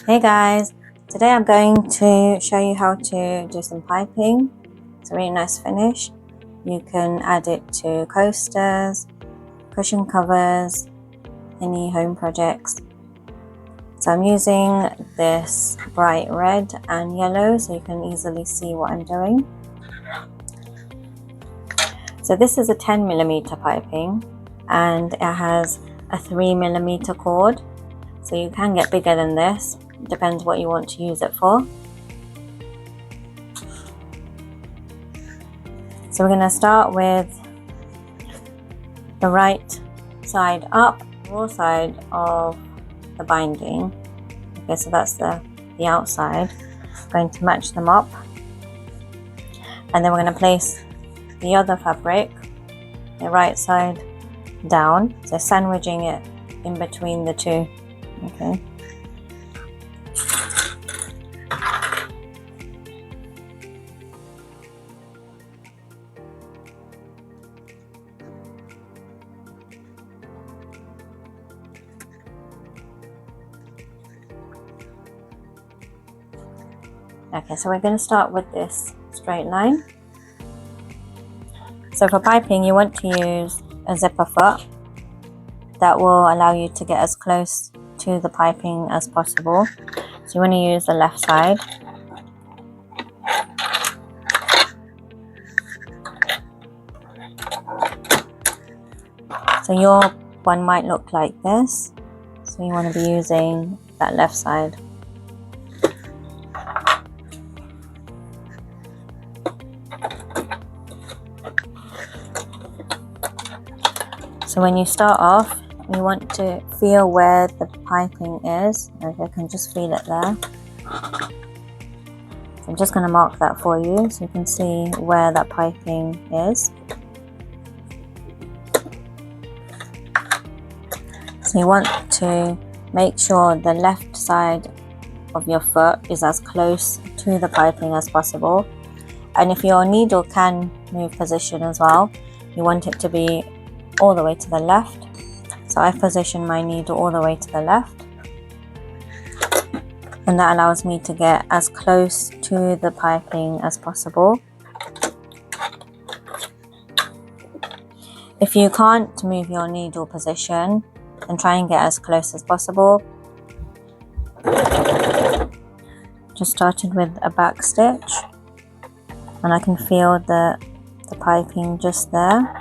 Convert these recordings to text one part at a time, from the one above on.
Hey guys, today I'm going to show you how to do some piping. It's a really nice finish. You can add it to coasters, cushion covers, any home projects. So I'm using this bright red and yellow so you can easily see what I'm doing. So this is a 10mm piping and it has a 3mm cord. So you can get bigger than this. Depends what you want to use it for. So we're going to start with the right side up, raw side of the binding. Okay, so that's the outside. Going to match them up. And then we're going to place the other fabric, the right side down. So sandwiching it in between the two. Okay. Okay, so we're going to start with this straight line. So for piping, you want to use a zipper foot that will allow you to get as close to the piping as possible. So you want to use the left side. So your one might look like this. So you want to be using that left side. So when you start off, you want to feel where the piping is. Okay, you can just feel it there. So I'm just going to mark that for you so you can see where that piping is. So you want to make sure the left side of your foot is as close to the piping as possible. And if your needle can move position as well, you want it to be all the way to the left. So I've positioned my needle all the way to the left. And that allows me to get as close to the piping as possible. If you can't move your needle position, then try and get as close as possible. Just started with a back stitch. And I can feel the piping just there.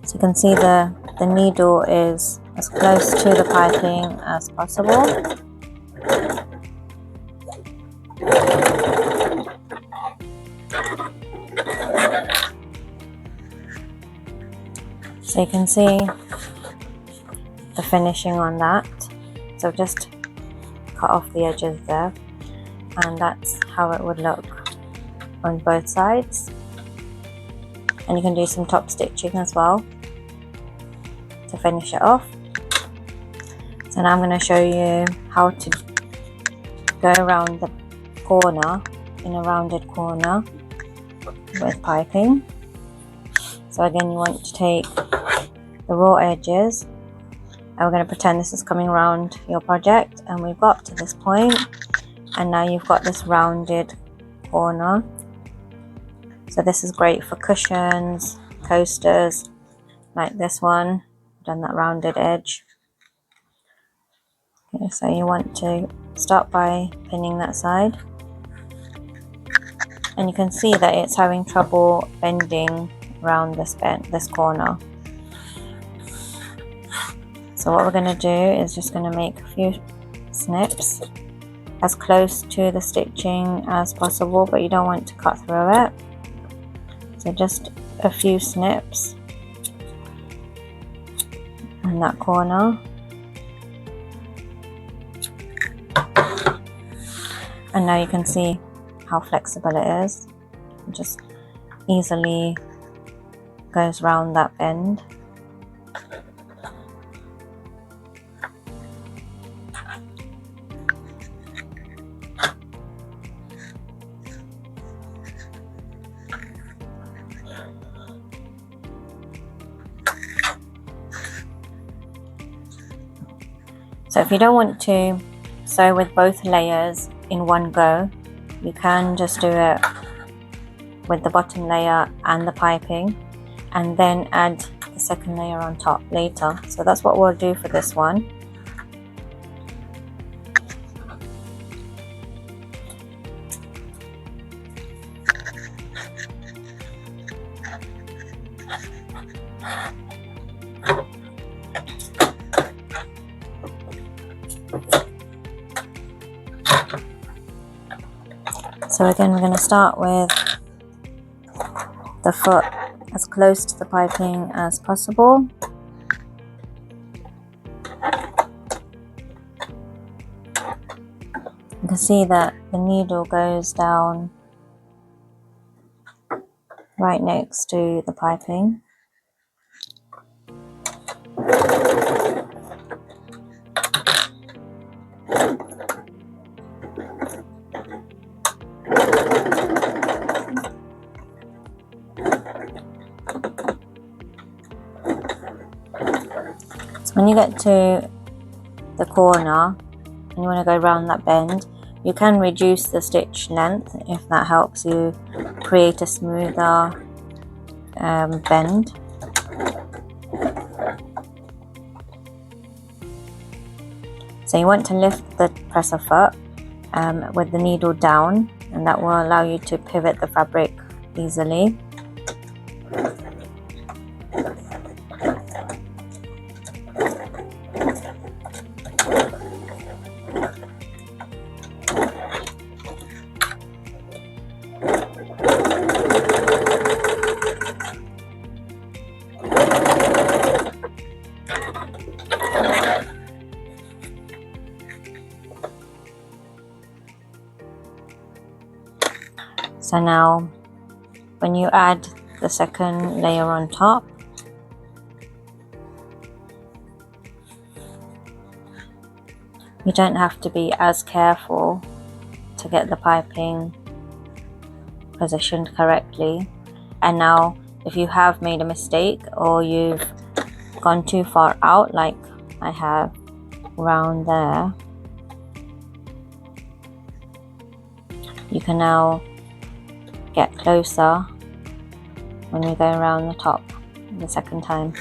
So you can see the needle is as close to the piping as possible. So you can see the finishing on that. So just cut off the edges there. And that's how it would look on both sides. And you can do some top stitching as well to finish it off. So now I'm going to show you how to go around the corner in a rounded corner with piping. So again, you want to take the raw edges and we're going to pretend this is coming around your project, and we've got to this point and now you've got this rounded corner. So this is great for cushions, coasters, like this one. I've done that rounded edge. Okay, so you want to start by pinning that side. And you can see that it's having trouble bending around this corner. So what we're going to do is just going to make a few snips as close to the stitching as possible, but you don't want to cut through it. So just a few snips in that corner. And now you can see how flexible it is. It just easily goes round that bend. So if you don't want to sew with both layers in one go, you can just do it with the bottom layer and the piping and then add the second layer on top later. So that's what we'll do for this one. So again, we're going to start with the foot as close to the piping as possible. You can see that the needle goes down right next to the piping. So when you get to the corner and you want to go around that bend, you can reduce the stitch length if that helps you create a smoother bend. So you want to lift the presser foot with the needle down, and that will allow you to pivot the fabric easily. So now when you add the second layer on top, you don't have to be as careful to get the piping positioned correctly. And now if you have made a mistake or you've gone too far out, like I have around there, you can now get closer when you go around the top the second time.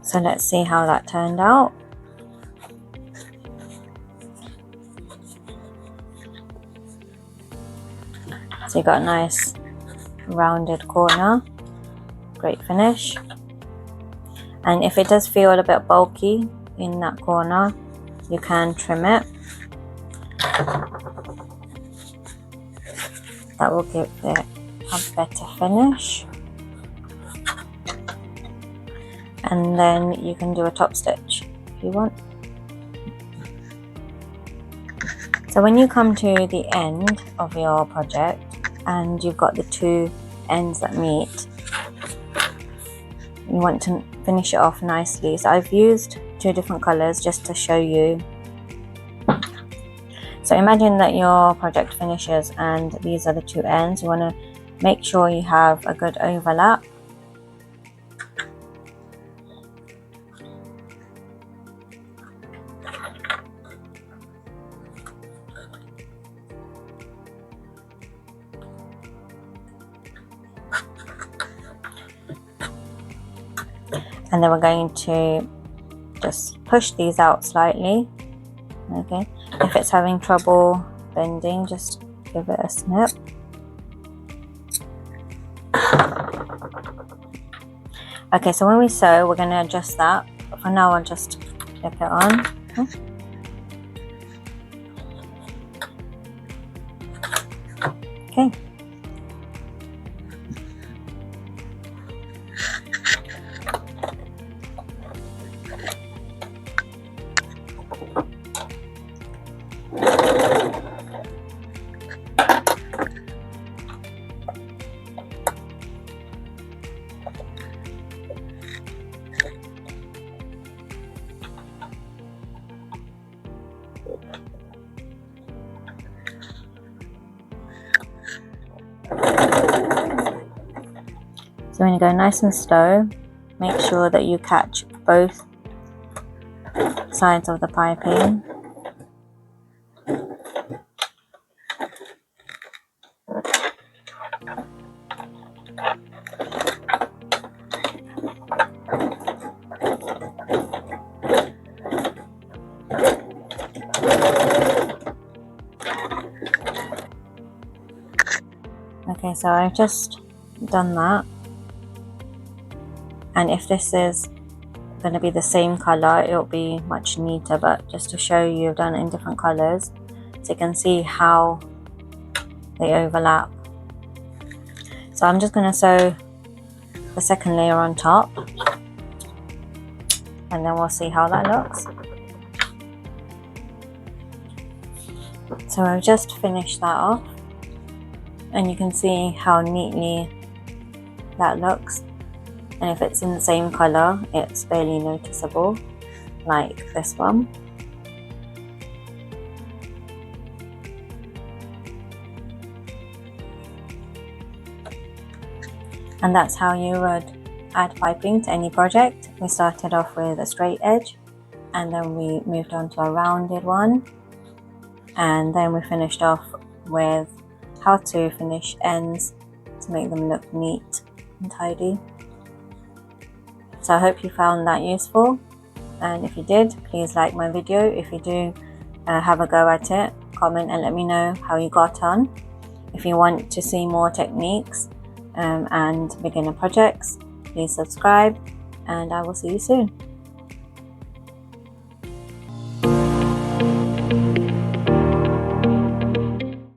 So let's see how that turned out. So you got a nice rounded corner, great finish. And if it does feel a bit bulky in that corner, you can trim it. That will give it a better finish. And then you can do a top stitch if you want. So when you come to the end of your project and you've got the two ends that meet, you want to finish it off nicely. So I've used two different colors just to show you. So imagine that your project finishes and these are the two ends. You want to make sure you have a good overlap. And then we're going to just push these out slightly. Okay, if it's having trouble bending, just give it a snip. Okay, so when we sew, we're going to adjust that, but for now I'll just clip it on. Okay. So when you go nice and slow, make sure that you catch both sides of the piping. Okay, so I've just done that. And if this is going to be the same color, it'll be much neater, but just to show you, I've done it in different colors so you can see how they overlap. So I'm just going to sew the second layer on top, and then we'll see how that looks. So I've just finished that off, and you can see how neatly that looks. And if it's in the same color, it's barely noticeable, like this one. And that's how you would add piping to any project. We started off with a straight edge, and then we moved on to a rounded one, and then we finished off with how to finish ends to make them look neat and tidy. So I hope you found that useful, and if you did, please like my video. If you do have a go at it, comment and let me know how you got on. If you want to see more techniques and beginner projects, please subscribe, and I will see you soon.